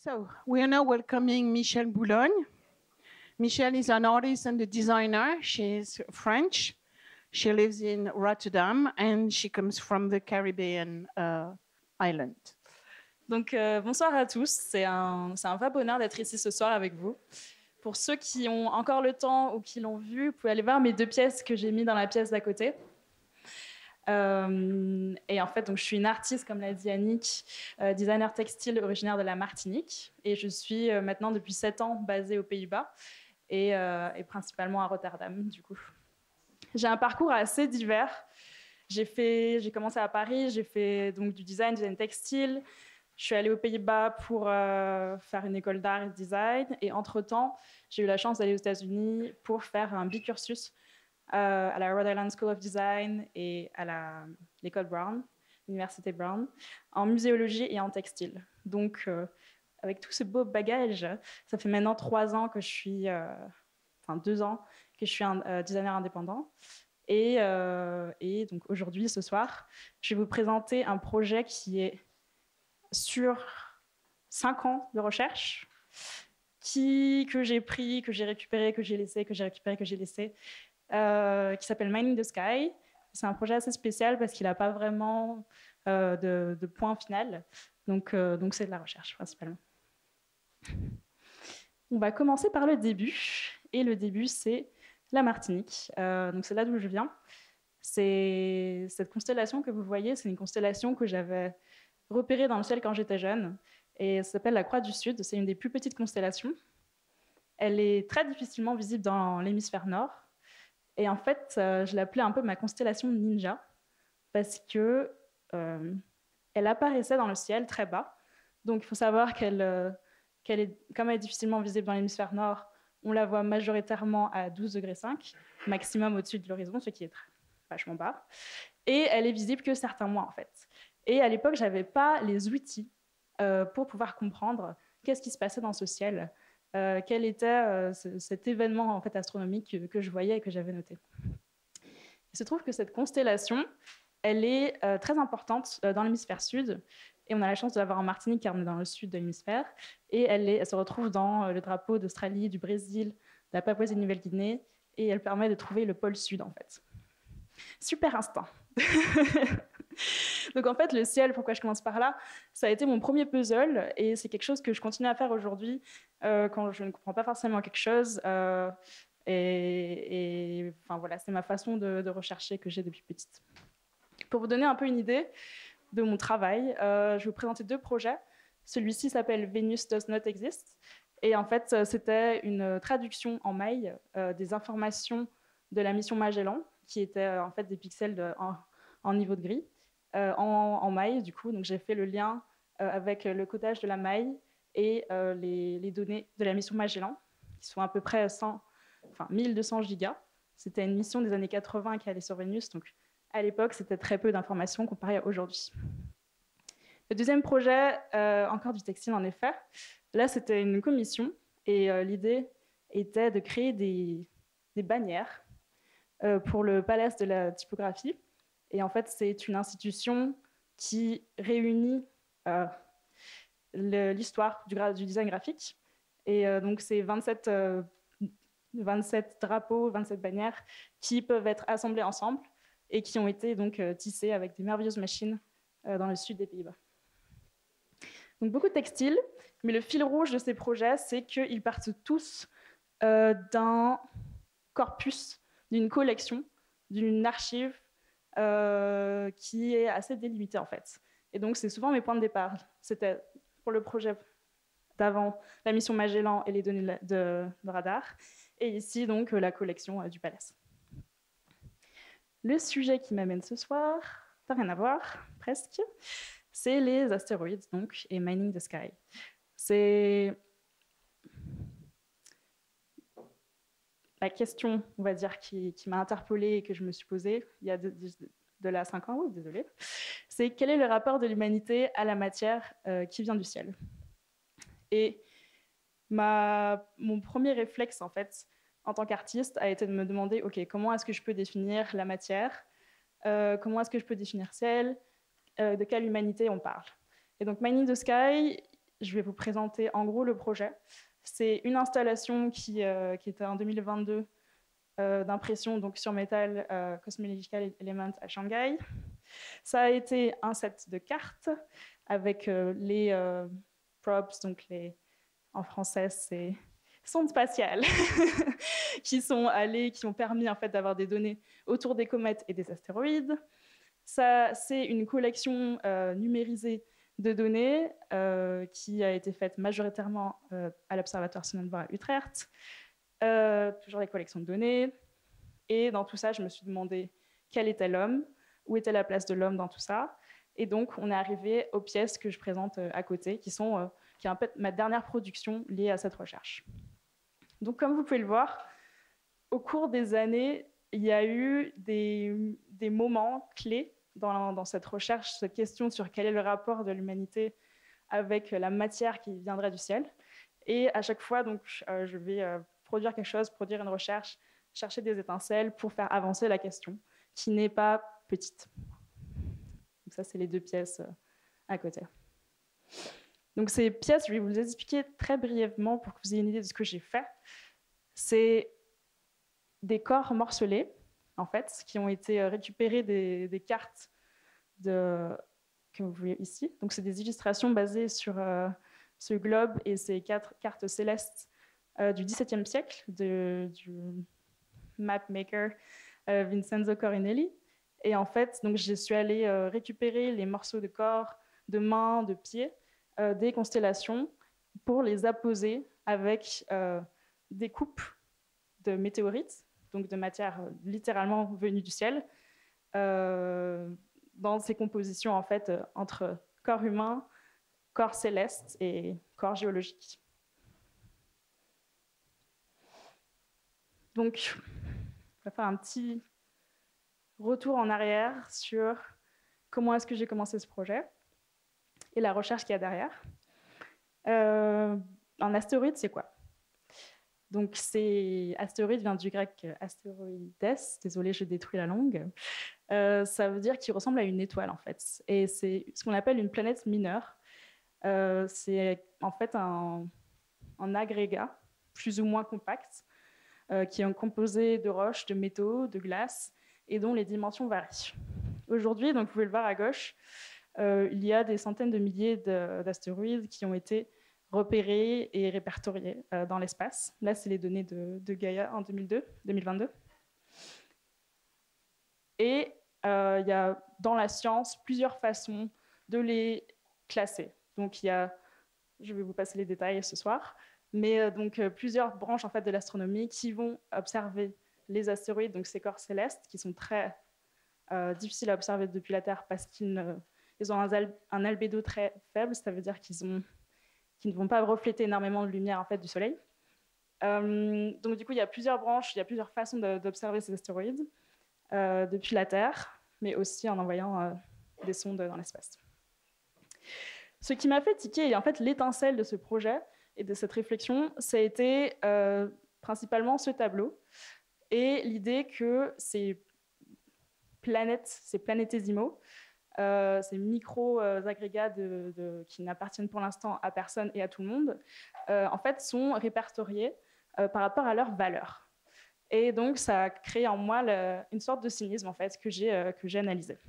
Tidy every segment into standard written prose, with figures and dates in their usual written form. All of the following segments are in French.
So we are now welcoming Michelle Boulogne. Michelle is an artist and a designer. She's French. She lives in Rotterdam and she comes from the Caribbean island. Donc bonsoir à tous, c'est un vrai bonheur d'être ici ce soir avec vous. Pour ceux qui ont encore le temps ou qui l'ont vu, vous pouvez aller voir mes deux pièces que j'ai mis dans la pièce d'à côté. Et en fait, donc, je suis une artiste, comme l'a dit Annick, designer textile originaire de la Martinique. Et je suis maintenant depuis 7 ans basée aux Pays-Bas et principalement à Rotterdam, du coup. J'ai un parcours assez divers. J'ai commencé à Paris, j'ai fait donc, du design textile. Je suis allée aux Pays-Bas pour faire une école d'art et de design. Et entre-temps, j'ai eu la chance d'aller aux États-Unis pour faire un bicursus à la Rhode Island School of Design et à l'école Brown, l'université Brown, en muséologie et en textile. Donc, avec tout ce beau bagage, ça fait maintenant 2 ans que je suis un designer indépendant. Et donc aujourd'hui, ce soir, je vais vous présenter un projet qui est sur 5 ans de recherche, que j'ai pris, que j'ai récupéré, que j'ai laissé, que j'ai récupéré, que j'ai laissé, qui s'appelle Mining the Sky. C'est un projet assez spécial parce qu'il n'a pas vraiment de point final. Donc c'est de la recherche principalement. On va commencer par le début. Et le début, c'est la Martinique. Donc c'est là d'où je viens. C'est cette constellation que vous voyez, c'est une constellation que j'avais repérée dans le ciel quand j'étais jeune. Et ça s'appelle la Croix du Sud. C'est une des plus petites constellations. Elle est très difficilement visible dans l'hémisphère nord. Et en fait, je l'appelais un peu ma constellation ninja parce que elle apparaissait dans le ciel très bas. Donc il faut savoir comme elle est difficilement visible dans l'hémisphère nord, on la voit majoritairement à 12,5 degrés, maximum au-dessus de l'horizon, ce qui est vachement bas. Et elle est visible que certains mois en fait. Et à l'époque, j'avais pas les outils pour pouvoir comprendre qu'est-ce qui se passait dans ce ciel. Quel était cet événement en fait, astronomique que je voyais et que j'avais noté. Il se trouve que cette constellation, elle est très importante dans l'hémisphère sud, et on a la chance de l'avoir en Martinique car on est dans le sud de l'hémisphère, et elle se retrouve dans le drapeau d'Australie, du Brésil, de la Papouasie-Nouvelle-Guinée, et elle permet de trouver le pôle sud en fait. Super instinct. Donc en fait, le ciel, pourquoi je commence par là, ça a été mon premier puzzle et c'est quelque chose que je continue à faire aujourd'hui quand je ne comprends pas forcément quelque chose. Enfin, voilà, c'est ma façon de rechercher que j'ai depuis petite. Pour vous donner un peu une idée de mon travail, je vais vous présenter 2 projets. Celui-ci s'appelle Venus Does Not Exist. Et en fait, c'était une traduction en maille des informations de la mission Magellan, qui étaient en fait des pixels en niveau de gris. En maille, du coup. Donc, j'ai fait le lien avec le codage de la maille et les données de la mission Magellan, qui sont à peu près 1200 gigas. C'était une mission des années 80 qui allait sur Vénus. Donc, à l'époque, c'était très peu d'informations comparé à aujourd'hui. Le deuxième projet, encore du textile en effet. Là, c'était une commission et l'idée était de créer des bannières pour le Palace de la typographie. Et en fait, c'est une institution qui réunit l'histoire du design graphique. Et donc, c'est 27 drapeaux, 27 bannières qui peuvent être assemblées ensemble et qui ont été donc tissées avec des merveilleuses machines dans le sud des Pays-Bas. Donc, beaucoup de textiles, mais le fil rouge de ces projets, c'est qu'ils partent tous d'un corpus, d'une collection, d'une archive qui est assez délimitée en fait. Et donc c'est souvent mes points de départ. C'était pour le projet d'avant la mission Magellan et les données de radar, et ici donc la collection du Palace. Le sujet qui m'amène ce soir, n'a rien à voir, presque, c'est les astéroïdes donc, et Mining the Sky. C'est la question, on va dire, qui m'a interpellée et que je me suis posée il y a de là 5 ans, oui, désolée, c'est quel est le rapport de l'humanité à la matière qui vient du ciel. Et mon premier réflexe, en fait, en tant qu'artiste, a été de me demander, OK, comment est-ce que je peux définir la matière, comment est-ce que je peux définir ciel, de quelle humanité on parle. Et donc, Mining the Sky, je vais vous présenter en gros le projet. C'est une installation qui était en 2022 d'impression donc sur métal Cosmological Element à Shanghai. Ça a été un set de cartes avec les props, donc en français c'est sondes spatiales, qui ont permis en fait d'avoir des données autour des comètes et des astéroïdes. Ça, c'est une collection numérisée de données qui a été faite majoritairement à l'Observatoire Sonnenborn à Utrecht. Toujours des collections de données. Et dans tout ça, je me suis demandé quel était l'homme, où était la place de l'homme dans tout ça. Et donc, on est arrivé aux pièces que je présente à côté, qui est un peu ma dernière production liée à cette recherche. Donc, comme vous pouvez le voir, au cours des années, il y a eu des moments clés dans cette recherche, cette question sur quel est le rapport de l'humanité avec la matière qui viendrait du ciel. Et à chaque fois, donc, je vais produire quelque chose, produire une recherche, chercher des étincelles pour faire avancer la question, qui n'est pas petite. Donc ça, c'est les deux pièces à côté. Donc ces pièces, je vais vous les expliquer très brièvement pour que vous ayez une idée de ce que j'ai fait. C'est des corps morcelés, en fait, qui ont été récupérés des cartes que vous voyez ici. Donc c'est des illustrations basées sur ce globe et ces 4 cartes célestes du XVIIe siècle, du mapmaker Vincenzo Corinelli. Et en fait, donc, je suis allée récupérer les morceaux de corps, de mains, de pieds, des constellations pour les apposer avec des coupes de météorites, donc de matière littéralement venue du ciel, dans ces compositions en fait entre corps humain, corps céleste et corps géologique. Donc, on va faire un petit retour en arrière sur comment est-ce que j'ai commencé ce projet et la recherche qu'il y a derrière. Un astéroïde, c'est quoi? Donc, astéroïde vient du grec astéroïdes, désolé, je détruis la langue. Ça veut dire qu'il ressemble à une étoile, en fait. Et c'est ce qu'on appelle une planète mineure. C'est en fait un agrégat plus ou moins compact qui est composé de roches, de métaux, de glace et dont les dimensions varient. Aujourd'hui, donc vous pouvez le voir à gauche, il y a des centaines de milliers d'astéroïdes qui ont été repérés et répertoriés dans l'espace. Là, c'est les données de Gaia en 2022. Et il y a dans la science plusieurs façons de les classer. Donc je vais vous passer les détails ce soir, mais plusieurs branches en fait, de l'astronomie qui vont observer les astéroïdes, donc ces corps célestes, qui sont très difficiles à observer depuis la Terre parce qu'ils ont un albédo très faible, ça veut dire qu'ils ne vont pas refléter énormément de lumière en fait, du Soleil. Donc du coup, il y a plusieurs branches, il y a plusieurs façons d'observer ces astéroïdes depuis la Terre, mais aussi en envoyant des sondes dans l'espace. Ce qui m'a fait tiquer, et en fait l'étincelle de ce projet et de cette réflexion, ça a été principalement ce tableau et l'idée que ces planétésimaux, ces micro-agrégats qui n'appartiennent pour l'instant à personne et à tout le monde, en fait sont répertoriés par rapport à leur valeur. Et donc ça a créé en moi une sorte de cynisme en fait, que j'ai analysé.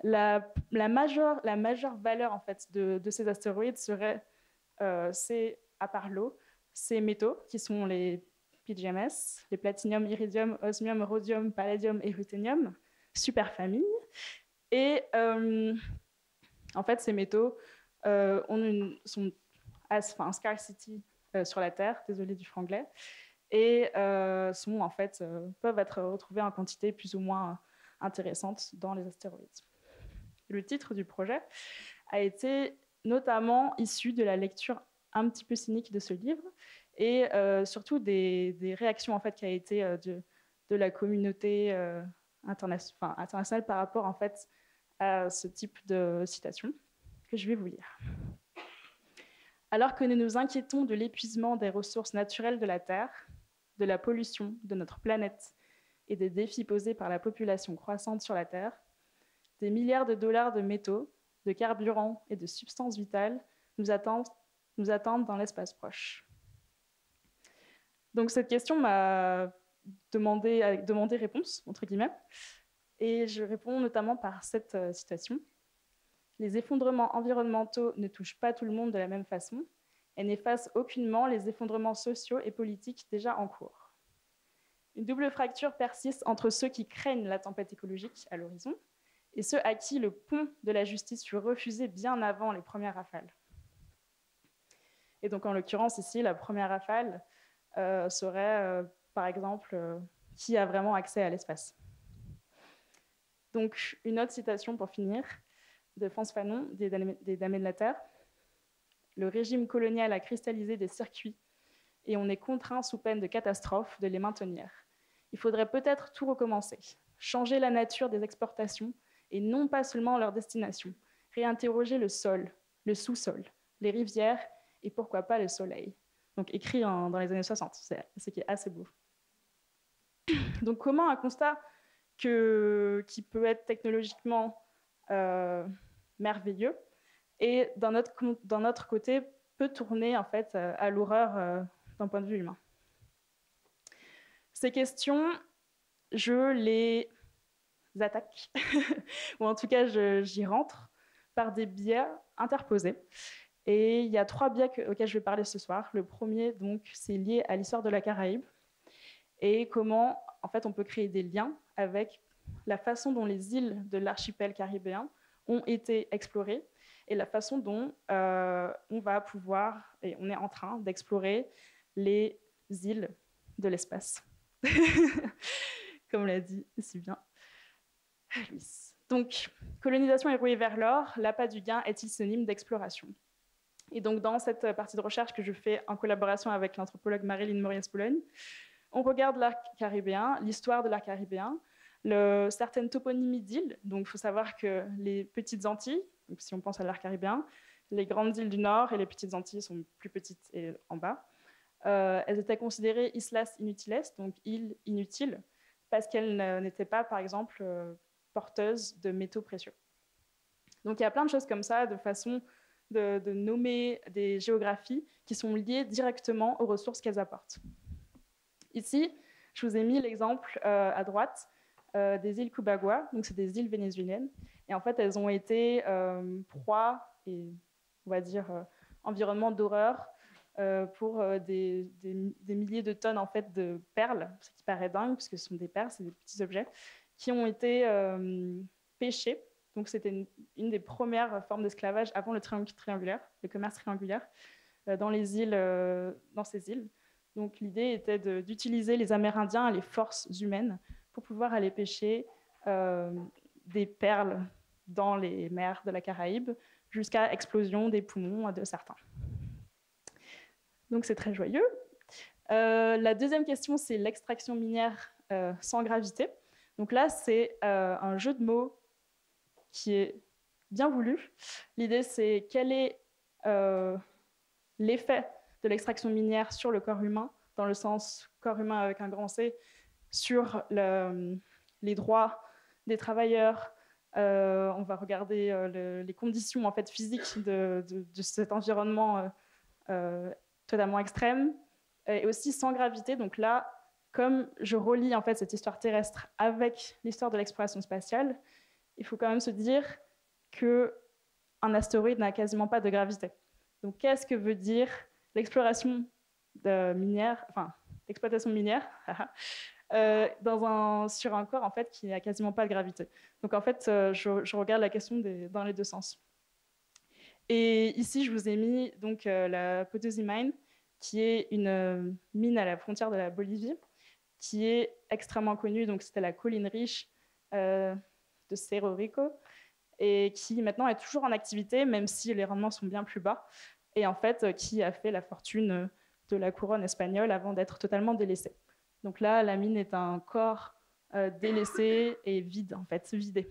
La majeure valeur en fait, de ces astéroïdes serait, à part l'eau, ces métaux qui sont les PGMs, les platinium, iridium, osmium, rhodium, palladium et ruthénium, super famille. Et en fait, ces métaux sont en scarcity sur la Terre, désolé du franglais, et peuvent être retrouvés en quantité plus ou moins intéressante dans les astéroïdes. Le titre du projet a été notamment issu de la lecture un petit peu cynique de ce livre et surtout des réactions en fait, qui a été de la communauté internationale par rapport en fait, à ce type de citation que je vais vous lire. Alors que nous nous inquiétons de l'épuisement des ressources naturelles de la Terre, de la pollution de notre planète et des défis posés par la population croissante sur la Terre, des milliards de dollars de métaux, de carburants et de substances vitales nous attendent dans l'espace proche. Donc cette question m'a demandé réponse, entre guillemets, et je réponds notamment par cette citation. Les effondrements environnementaux ne touchent pas tout le monde de la même façon et n'effacent aucunement les effondrements sociaux et politiques déjà en cours. Une double fracture persiste entre ceux qui craignent la tempête écologique à l'horizon et ceux à qui le pont de la justice fut refusé bien avant les premières rafales. Et donc en l'occurrence ici, la première rafale serait par exemple qui a vraiment accès à l'espace. Donc une autre citation pour finir de Frantz Fanon, des Damnés de la Terre. Le régime colonial a cristallisé des circuits et on est contraint sous peine de catastrophe de les maintenir. Il faudrait peut-être tout recommencer, changer la nature des exportations et non pas seulement leur destination, réinterroger le sol, le sous-sol, les rivières et pourquoi pas le soleil. Donc écrit dans les années 60, c'est ce qui est assez beau. Donc comment un constat qui peut être technologiquement merveilleux et d'un autre côté peut tourner en fait à l'horreur d'un point de vue humain. Ces questions, je les attaque, ou en tout cas j'y rentre par des biais interposés. Et il y a 3 biais auxquels je vais parler ce soir. Le premier, donc, c'est lié à l'histoire de la Caraïbe et comment, en fait, on peut créer des liens avec la façon dont les îles de l'archipel caribéen ont été explorées et la façon dont on va pouvoir, et on est en train d'explorer les îles de l'espace. Comme l'a dit si bien Luis. Donc, colonisation et rouée vers l'or, l'appât du gain est-il synonyme d'exploration? Et donc, dans cette partie de recherche que je fais en collaboration avec l'anthropologue Marilyn Moriès-Boulogne, on regarde l'arc caribéen, l'histoire de l'arc caribéen, certaines toponymies d'îles. Donc, il faut savoir que les petites Antilles, donc si on pense à l'arc caribéen, les grandes îles du nord et les petites Antilles sont plus petites et en bas. Elles étaient considérées islas inutiles, donc îles inutiles, parce qu'elles n'étaient pas, par exemple, porteuses de métaux précieux. Donc il y a plein de choses comme ça, de façon de nommer des géographies qui sont liées directement aux ressources qu'elles apportent. Ici, je vous ai mis l'exemple à droite des îles Cubagua, donc c'est des îles vénézuéliennes, et en fait elles ont été proie et on va dire environnement d'horreur pour des milliers de tonnes en fait de perles, ce qui paraît dingue parce que ce sont des perles, c'est des petits objets qui ont été pêchés. Donc c'était une des premières formes d'esclavage avant le triangulaire, le commerce triangulaire dans ces îles. Donc l'idée était d'utiliser les Amérindiens et les forces humaines pour pouvoir aller pêcher des perles dans les mers de la Caraïbe jusqu'à explosion des poumons de certains. Donc c'est très joyeux. La deuxième question, c'est l'extraction minière sans gravité. Donc là, c'est un jeu de mots qui est bien voulu. L'idée, c'est quel est l'effet de l'extraction minière sur le corps humain, dans le sens corps humain avec un grand C, sur les droits des travailleurs. On va regarder les conditions en fait, physiques de cet environnement totalement extrême, et aussi sans gravité. Donc là, comme je relie en fait cette histoire terrestre avec l'histoire de l'exploration spatiale, il faut quand même se dire qu'un astéroïde n'a quasiment pas de gravité. Donc qu'est-ce que veut dire l'exploration minière, enfin l'exploitation minière sur un corps en fait qui n'a quasiment pas de gravité. Donc en fait, je regarde la question dans les deux sens. Et ici, je vous ai mis donc la Potosi Mine, qui est une mine à la frontière de la Bolivie, qui est extrêmement connue. Donc c'était la colline riche de Cerro Rico, et qui maintenant est toujours en activité, même si les rendements sont bien plus bas, et en fait qui a fait la fortune de la couronne espagnole avant d'être totalement délaissée. Donc là, la mine est un corps délaissé et vide, en fait, vidé.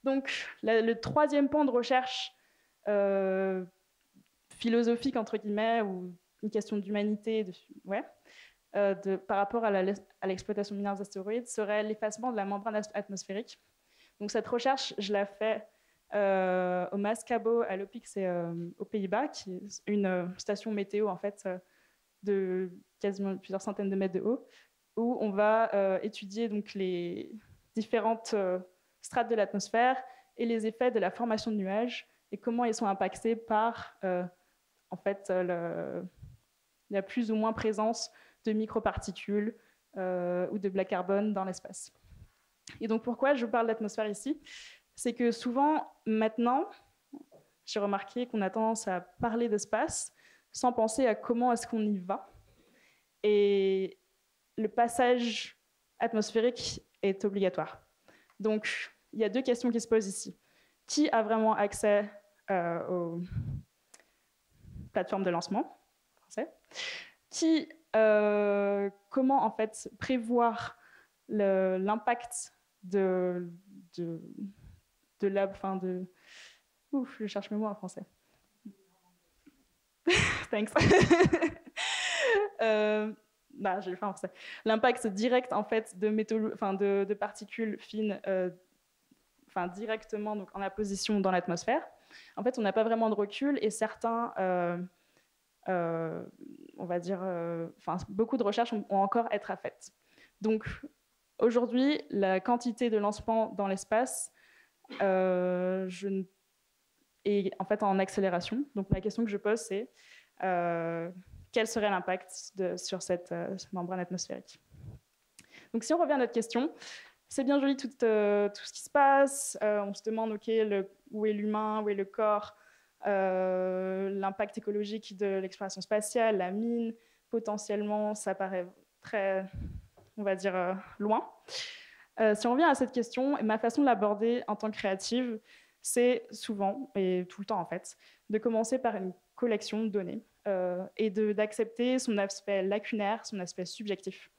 Donc, le troisième pan de recherche philosophique, entre guillemets, ou une question d'humanité, par rapport à l'exploitation minière des astéroïdes, serait l'effacement de la membrane atmosphérique. Donc, cette recherche, je la fais au Mascabo à Lopix et aux Pays-Bas, qui est une station météo en fait de quasiment plusieurs centaines de mètres de haut, où on va étudier donc les différentes strates de l'atmosphère et les effets de la formation de nuages et comment ils sont impactés par en fait la plus ou moins présence de microparticules ou de black carbone dans l'espace. Et donc pourquoi je vous parle d'atmosphère ici? C'est que souvent, maintenant, j'ai remarqué qu'on a tendance à parler d'espace sans penser à comment est-ce qu'on y va. Et le passage atmosphérique est obligatoire. Donc, il y a deux questions qui se posent ici. Qui a vraiment accès aux plateformes de lancement français? Comment en fait prévoir l'impact de la fin de ouf, je cherche mes mots en français. Thanks. Je le fais en français. L'impact direct en fait de particules fines directement donc en apposition dans l'atmosphère. En fait, on n'a pas vraiment de recul et certains on va dire, beaucoup de recherches vont encore être à faites. Donc, aujourd'hui, la quantité de lancements dans l'espace est en fait en accélération. Donc, la question que je pose, c'est quel serait l'impact sur cette membrane atmosphérique? Donc, si on revient à notre question, c'est bien joli tout ce qui se passe. On se demande, OK, où est l'humain, où est le corps, l'impact écologique de l'exploration spatiale, la mine, potentiellement, ça paraît très, on va dire, loin. Si on revient à cette question, ma façon de l'aborder en tant que créative, c'est souvent, et tout le temps en fait, de commencer par une collection de données et d'accepter son aspect lacunaire, son aspect subjectif.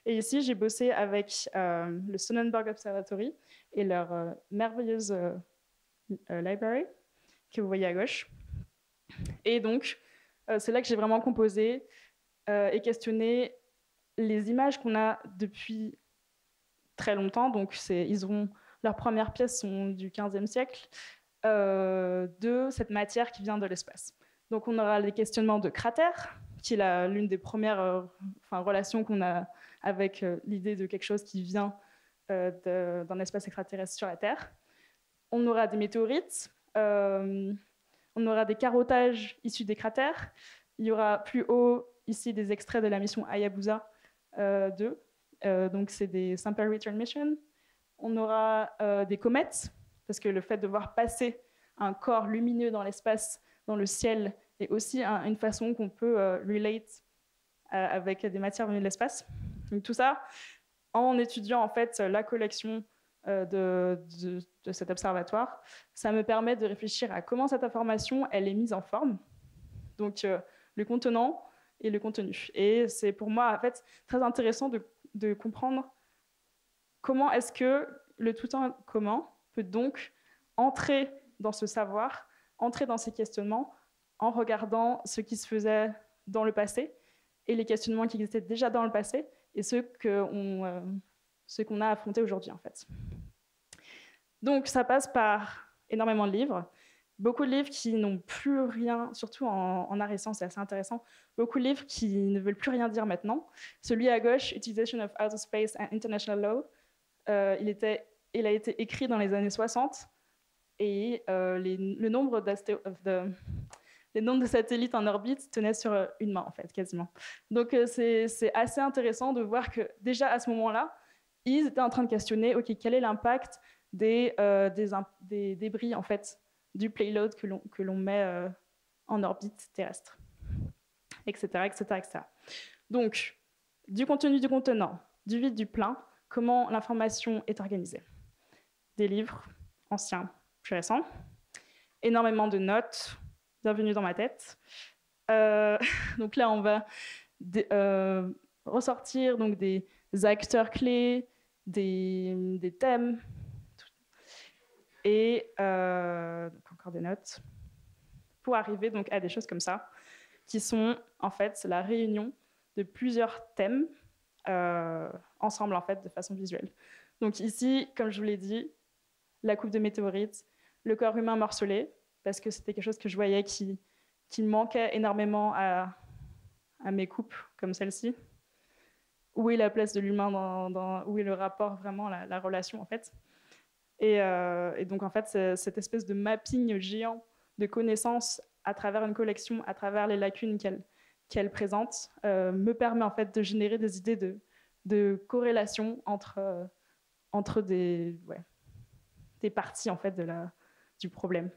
Et ici, j'ai bossé avec le Sonnenberg Observatory et leur merveilleuse library, que vous voyez à gauche. Et donc, c'est là que j'ai vraiment composé et questionné les images qu'on a depuis très longtemps. Donc, leurs premières pièces sont du XVe siècle, de cette matière qui vient de l'espace. Donc, on aura les questionnements de cratères, qui est l'une des premières relations qu'on a avec l'idée de quelque chose qui vient d'un espace extraterrestre sur la Terre. On aura des météorites, on aura des carottages issus des cratères. Il y aura plus haut, ici, des extraits de la mission Hayabusa 2. Donc, c'est des Sample Return Mission. On aura des comètes, parce que le fait de voir passer un corps lumineux dans l'espace, dans le ciel, est aussi une façon qu'on peut relate avec des matières venues de l'espace. Donc, tout ça, en étudiant en fait la collection de cet observatoire, ça me permet de réfléchir à comment cette information elle est mise en forme, donc le contenant et le contenu. Et c'est pour moi en fait très intéressant de comprendre comment est-ce que le tout en commun peut donc entrer dans ce savoir, entrer dans ces questionnements en regardant ce qui se faisait dans le passé et les questionnements qui existaient déjà dans le passé et ceux qu'on a affrontés aujourd'hui en fait. Donc ça passe par énormément de livres, beaucoup de livres qui n'ont plus rien, surtout en art et sciences, c'est assez intéressant, beaucoup de livres qui ne veulent plus rien dire maintenant. Celui à gauche, Utilisation of Outer Space and International Law, il a été écrit dans les années 60 et le nombre de satellites en orbite tenait sur une main en fait, quasiment. Donc c'est assez intéressant de voir que déjà à ce moment-là, ils étaient en train de questionner, ok, quel est l'impact des débris en fait du payload que l'on met en orbite terrestre, etc., etc., etc. Donc, du contenu, du contenant, du vide, du plein, comment l'information est organisée. Des livres anciens, plus récents, énormément de notes, bienvenue dans ma tête. Donc là, on va ressortir donc, des acteurs clés, des thèmes, et donc encore des notes, pour arriver donc, à des choses comme ça, qui sont en fait la réunion de plusieurs thèmes ensemble en fait, de façon visuelle. Donc ici, comme je vous l'ai dit, la coupe de météorites, le corps humain morcelé, parce que c'était quelque chose que je voyais qui manquait énormément à mes coupes comme celle-ci. Où est la place de l'humain où est le rapport, vraiment, la relation, en fait. Et donc, en fait, cette espèce de mapping géant de connaissances à travers une collection, à travers les lacunes qu'elle présente, me permet, en fait, de générer des idées de corrélation entre des parties, en fait, du problème.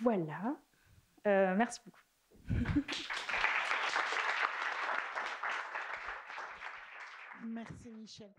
Voilà. Merci beaucoup. Merci, Michel.